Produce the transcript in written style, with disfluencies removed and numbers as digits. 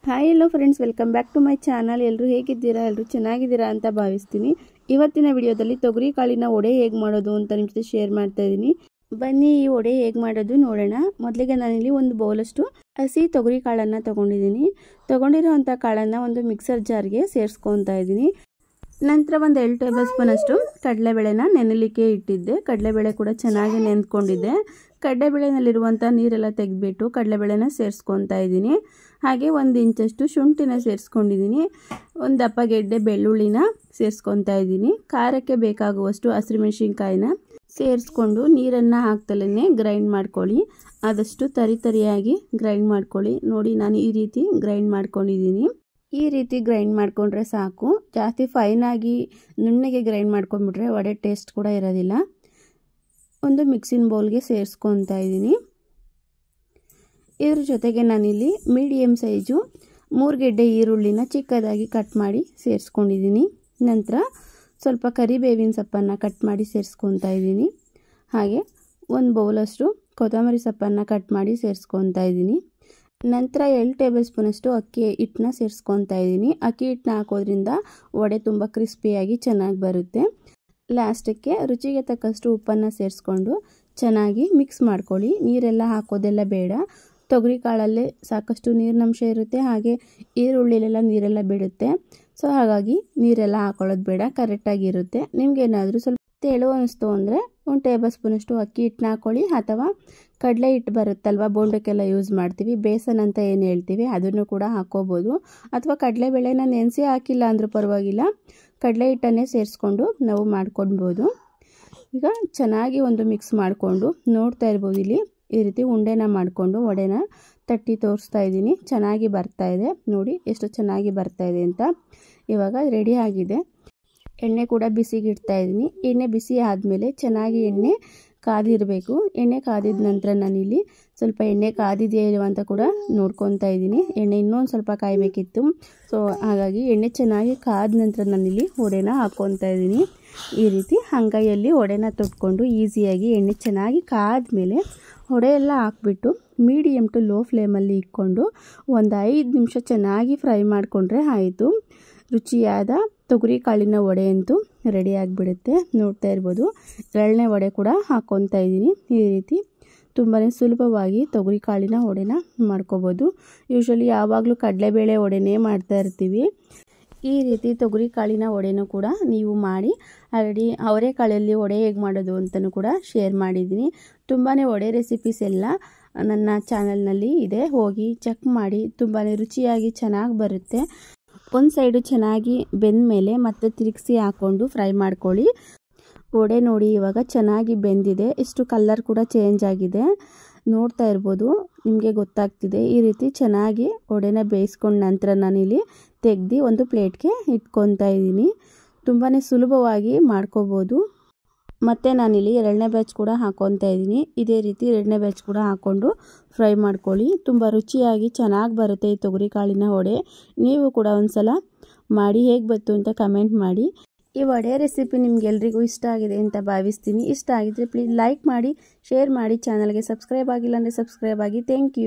Hi hello friends, welcome back to my channel. ಎಲ್ಲರೂ ಹೇಗಿದ್ದೀರಾ? ಎಲ್ಲರೂ ಚೆನ್ನಾಗಿದ್ದೀರಾ ಅಂತ ಭಾವಿಸ್ತೀನಿ. ಇವತ್ತಿನ ವಿಡಿಯೋದಲ್ಲಿ ತೊಗರಿ ಕಾಳಿನ ವಡೆ ಹೇಗೆ ಮಾಡೋದು ಅಂತ ನಿಮ್ಮ ಜೊತೆ ಶೇರ್ ಮಾಡ್ತಾ ಇದ್ದೀನಿ. ಬನ್ನಿ ಈ ವಡೆ ಹೇಗೆ ಮಾಡೋದು ನೋಡೋಣ. ಮೊದಲಿಗೆ ನಾನಿಲ್ಲಿ ಒಂದು ಬೌಲಷ್ಟು ಹಸಿ ತೊಗರಿ ಕಾಳನ್ನು ತೊಗೊಂಡಿರೋವಂಥ ಕಾಳನ್ನು ಒಂದು ಮಿಕ್ಸರ್ ಜಾರ್ಗೆ ಸೇರಿಸ್ಕೊತಾ ಇದ್ದೀನಿ. ನಂತರ ಒಂದು 2 ಟೇಬಲ್ ಸ್ಪೂನ್ ಅಷ್ಟು ಕಡಲೆಬೇಳೆನ ನೆನೆಲಿಕ್ಕೆ ಇಟ್ಟಿದ್ದೆ. ಕಡಲೆಬೇಳೆ ಕೂಡ ಚೆನ್ನಾಗಿ ನೆಂದ್ಕೊಂಡಿದ್ದೆ. ಕಡಲೆಬೇಳೆನಲ್ಲಿರುವಂಥ ನೀರೆಲ್ಲ ತೆಗೆದ್ಬಿಟ್ಟು ಕಡಲೆಬೇಳೆನ ಸೇರಿಸ್ಕೊತಾ ಇದ್ದೀನಿ. ಹಾಗೆ 1 ಇಂಚಷ್ಟು ಶುಂಠಿನ ಸೇರಿಸ್ಕೊಂಡಿದ್ದೀನಿ. ಒಂದು ದಪ್ಪ ಗೆಡ್ಡೆ ಬೆಳ್ಳುಳ್ಳಿನ ಸೇರಿಸ್ಕೊತಾ ಇದ್ದೀನಿ. ಖಾರಕ್ಕೆ ಬೇಕಾಗುವಷ್ಟು ಹಸಿಮೆಣಸಿನ್ಕಾಯಿನ ಸೇರಿಸ್ಕೊಂಡು ನೀರನ್ನು ಹಾಕ್ತಲೇ ಗ್ರೈಂಡ್ ಮಾಡ್ಕೊಳ್ಳಿ. ಆದಷ್ಟು ತರಿಯಾಗಿ ಗ್ರೈಂಡ್ ಮಾಡ್ಕೊಳ್ಳಿ. ನೋಡಿ, ನಾನು ಈ ರೀತಿ ಗ್ರೈಂಡ್ ಮಾಡ್ಕೊಂಡಿದ್ದೀನಿ. ಈ ರೀತಿ ಗ್ರೈಂಡ್ ಮಾಡ್ಕೊಂಡ್ರೆ ಸಾಕು. ಜಾಸ್ತಿ ಫೈನಾಗಿ ನುಣ್ಣಗೆ ಗ್ರೈಂಡ್ ಮಾಡ್ಕೊಂಡ್ಬಿಟ್ರೆ ವಡೆ ಟೇಸ್ಟ್ ಕೂಡ ಇರೋದಿಲ್ಲ. ಒಂದು ಮಿಕ್ಸಿನ ಬೌಲ್ಗೆ ಸೇರಿಸ್ಕೊತಾ ಇದ್ದೀನಿ. ಇದ್ರ ಜೊತೆಗೆ ನಾನಿಲ್ಲಿ ಮೀಡಿಯಮ್ ಸೈಜು 3 ಗೆಡ್ಡೆ ಈರುಳ್ಳಿನ ಚಿಕ್ಕದಾಗಿ ಕಟ್ ಮಾಡಿ ಸೇರಿಸ್ಕೊಂಡಿದ್ದೀನಿ. ನಂತರ ಸ್ವಲ್ಪ ಕರಿಬೇವಿನ ಸೊಪ್ಪನ್ನು ಕಟ್ ಮಾಡಿ ಸೇರಿಸ್ಕೊತಾ ಇದ್ದೀನಿ. ಹಾಗೆ 1 ಬೌಲಷ್ಟು ಕೊತ್ತಂಬರಿ ಸೊಪ್ಪನ್ನು ಕಟ್ ಮಾಡಿ ಸೇರಿಸ್ಕೊತಾ ಇದ್ದೀನಿ. ನಂತರ 2 ಟೇಬಲ್ ಸ್ಪೂನಷ್ಟು ಅಕ್ಕಿ ಹಿಟ್ಟನ್ನ ಸೇರಿಸ್ಕೊತಾ ಇದ್ದೀನಿ. ಅಕ್ಕಿ ಹಿಟ್ಟನ್ನ ಹಾಕೋದ್ರಿಂದ ವಡೆ ತುಂಬ ಕ್ರಿಸ್ಪಿಯಾಗಿ ಚೆನ್ನಾಗಿ ಬರುತ್ತೆ. ಲಾಸ್ಟಕ್ಕೆ ರುಚಿಗೆ ತಕ್ಕಷ್ಟು ಉಪ್ಪನ್ನು ಸೇರಿಸ್ಕೊಂಡು ಚೆನ್ನಾಗಿ ಮಿಕ್ಸ್ ಮಾಡ್ಕೊಳ್ಳಿ. ನೀರೆಲ್ಲ ಹಾಕೋದೆಲ್ಲ ಬೇಡ. ತೊಗರಿ ಕಾಳಲ್ಲೇ ಸಾಕಷ್ಟು ನೀರಿನಂಶ ಇರುತ್ತೆ. ಹಾಗೆ ಈರುಳ್ಳಿಲೆಲ್ಲ ನೀರೆಲ್ಲ ಬಿಡುತ್ತೆ. ಸೊ ಹಾಗಾಗಿ ನೀರೆಲ್ಲ ಹಾಕೊಳ್ಳೋದು ಬೇಡ, ಕರೆಕ್ಟಾಗಿರುತ್ತೆ. ನಿಮಗೇನಾದರೂ ಸ್ವಲ್ಪ ತೆಳು ಅನ್ನಿಸ್ತು ಅಂದರೆ 1 ಟೇಬಲ್ ಸ್ಪೂನಷ್ಟು ಅಕ್ಕಿ ಹಿಟ್ಟನ್ನ ಹಾಕೊಳ್ಳಿ. ಅಥವಾ ಕಡಲೆ ಹಿಟ್ಟು ಬರುತ್ತಲ್ವ, ಬೋಂಡಕ್ಕೆಲ್ಲ ಯೂಸ್ ಮಾಡ್ತೀವಿ, ಬೇಸನ್ ಅಂತ ಏನು ಹೇಳ್ತೀವಿ, ಅದನ್ನು ಕೂಡ ಹಾಕೋಬೋದು. ಅಥವಾ ಕಡಲೆಬೇಳೆನ ನೆನೆಸಿ ಹಾಕಿಲ್ಲ ಅಂದರೂ ಪರವಾಗಿಲ್ಲ, ಕಡಲೆ ಹಿಟ್ಟನ್ನೇ ಸೇರಿಸ್ಕೊಂಡು ನಾವು ಮಾಡ್ಕೊಳ್ಬೋದು. ಈಗ ಚೆನ್ನಾಗಿ ಒಂದು ಮಿಕ್ಸ್ ಮಾಡಿಕೊಂಡು ನೋಡ್ತಾ ಇರ್ಬೋದು, ಇಲ್ಲಿ ಈ ರೀತಿ ಉಂಡೆನ ಮಾಡಿಕೊಂಡು ವಡೆನ ತಟ್ಟಿ ತೋರಿಸ್ತಾ ಇದ್ದೀನಿ. ಚೆನ್ನಾಗಿ ಬರ್ತಾ ಇದೆ ನೋಡಿ, ಎಷ್ಟು ಚೆನ್ನಾಗಿ ಬರ್ತಾ ಇದೆ ಅಂತ. ಇವಾಗ ರೆಡಿ ಆಗಿದೆ. ಎಣ್ಣೆ ಕೂಡ ಬಿಸಿಗೆ ಇಡ್ತಾ ಇದ್ದೀನಿ. ಎಣ್ಣೆ ಬಿಸಿ ಆದಮೇಲೆ ಚೆನ್ನಾಗಿ ಎಣ್ಣೆ ಕಾದಿರಬೇಕು. ಎಣ್ಣೆ ಕಾದಿದ ನಂತರ ನಾನಿಲ್ಲಿ ಸ್ವಲ್ಪ ಎಣ್ಣೆ ಕಾದಿದೆಯಾ ಇಲ್ವ ಅಂತ ಕೂಡ ನೋಡ್ಕೊತಾ ಇದ್ದೀನಿ. ಎಣ್ಣೆ ಇನ್ನೊಂದು ಸ್ವಲ್ಪ ಕಾಯಬೇಕಿತ್ತು. ಸೊ ಹಾಗಾಗಿ ಎಣ್ಣೆ ಚೆನ್ನಾಗಿ ಕಾದ ನಂತರ ನಾನಿಲ್ಲಿ ವಡೆನ ಹಾಕ್ಕೊತಾ ಇದ್ದೀನಿ. ಈ ರೀತಿ ಅಂಗೈಯಲ್ಲಿ ವಡೆನ ತೊಟ್ಕೊಂಡು ಈಸಿಯಾಗಿ ಎಣ್ಣೆ ಚೆನ್ನಾಗಿ ಕಾದ್ಮೇಲೆ ವಡೆ ಎಲ್ಲ ಹಾಕ್ಬಿಟ್ಟು ಮೀಡಿಯಮ್ ಟು ಲೋ ಫ್ಲೇಮಲ್ಲಿ ಇಟ್ಕೊಂಡು ಒಂದು 5 ನಿಮಿಷ ಚೆನ್ನಾಗಿ ಫ್ರೈ ಮಾಡಿಕೊಂಡ್ರೆ ಆಯಿತು. ರುಚಿಯಾದ ತೊಗರಿ ಕಾಳಿನ ವಡೆ ಅಂತೂ ರೆಡಿ ಆಗಿಬಿಡುತ್ತೆ. ನೋಡ್ತಾ ಇರ್ಬೋದು, 2ನೇ ವಡೆ ಕೂಡ ಹಾಕ್ಕೊತಾ ಇದ್ದೀನಿ. ಈ ರೀತಿ ತುಂಬಾ ಸುಲಭವಾಗಿ ತೊಗರಿ ಕಾಳಿನ ವಡೆನ ಮಾಡ್ಕೋಬೋದು. ಯೂಶ್ವಲಿ ಯಾವಾಗಲೂ ಕಡಲೆಬೇಳೆ ವಡೆನೇ ಮಾಡ್ತಾ ಇರ್ತೀವಿ. ಈ ರೀತಿ ತೊಗರಿ ಕಾಳಿನ ವಡೆನೂ ಕೂಡ ನೀವು ಮಾಡಿ. ಆಲ್ರೆಡಿ ಅವರೆಕಾಳಲ್ಲಿ ವಡೆ ಹೇಗೆ ಮಾಡೋದು ಅಂತಲೂ ಕೂಡ ಶೇರ್ ಮಾಡಿದ್ದೀನಿ. ತುಂಬಾ ವಡೆ ರೆಸಿಪೀಸ್ ಎಲ್ಲ ನನ್ನ ಚಾನಲ್ನಲ್ಲಿ ಇದೆ, ಹೋಗಿ ಚೆಕ್ ಮಾಡಿ. ತುಂಬಾ ರುಚಿಯಾಗಿ ಚೆನ್ನಾಗಿ ಬರುತ್ತೆ. ಒಂದು ಸೈಡು ಚೆನ್ನಾಗಿ ಬೆಂದ ಮೇಲೆ ಮತ್ತೆ ತಿರುಗಿಸಿ ಹಾಕ್ಕೊಂಡು ಫ್ರೈ ಮಾಡ್ಕೊಳ್ಳಿ. ವಡೆ ನೋಡಿ ಇವಾಗ ಚೆನ್ನಾಗಿ ಬೆಂದಿದೆ. ಇಷ್ಟು ಕಲರ್ ಕೂಡ ಚೇಂಜ್ ಆಗಿದೆ. ನೋಡ್ತಾ ಇರ್ಬೋದು, ನಿಮಗೆ ಗೊತ್ತಾಗ್ತಿದೆ. ಈ ರೀತಿ ಚೆನ್ನಾಗಿ ವಡೆನ ಬೇಯಿಸ್ಕೊಂಡ ನಂತರ ನಾನಿಲ್ಲಿ ತೆಗೆದು ಒಂದು ಪ್ಲೇಟ್ಗೆ ಇಟ್ಕೊತಾ ಇದ್ದೀನಿ. ತುಂಬಾ ಸುಲಭವಾಗಿ ಮಾಡ್ಕೋಬೋದು. ಮತ್ತು ನಾನಿಲ್ಲಿ 2ನೇ ಬ್ಯಾಚ್ ಕೂಡ ಹಾಕ್ಕೊತಾ ಇದ್ದೀನಿ. ಇದೇ ರೀತಿ 2ನೇ ಬ್ಯಾಚ್ ಕೂಡ ಹಾಕ್ಕೊಂಡು ಫ್ರೈ ಮಾಡ್ಕೊಳ್ಳಿ. ತುಂಬ ರುಚಿಯಾಗಿ ಚೆನ್ನಾಗಿ ಬರುತ್ತೆ ಈ ತೊಗರಿ ಕಾಳಿನ ವಡೆ. ನೀವು ಕೂಡ ಒಂದು ಸಲ ಮಾಡಿ ಹೇಗೆ ಬಂತು ಅಂತ ಕಮೆಂಟ್ ಮಾಡಿ. ಈ ವಡೆ ರೆಸಿಪಿ ನಿಮ್ಗೆಲ್ರಿಗೂ ಇಷ್ಟ ಆಗಿದೆ ಅಂತ ಭಾವಿಸ್ತೀನಿ. ಇಷ್ಟ ಆಗಿದ್ರೆ ಪ್ಲೀಸ್ ಲೈಕ್ ಮಾಡಿ, ಶೇರ್ ಮಾಡಿ. ಚಾನಲ್ಗೆ ಸಬ್ಸ್ಕ್ರೈಬ್ ಆಗಿಲ್ಲ ಅಂದರೆ ಸಬ್ಸ್ಕ್ರೈಬ್ ಆಗಿ. Thank you.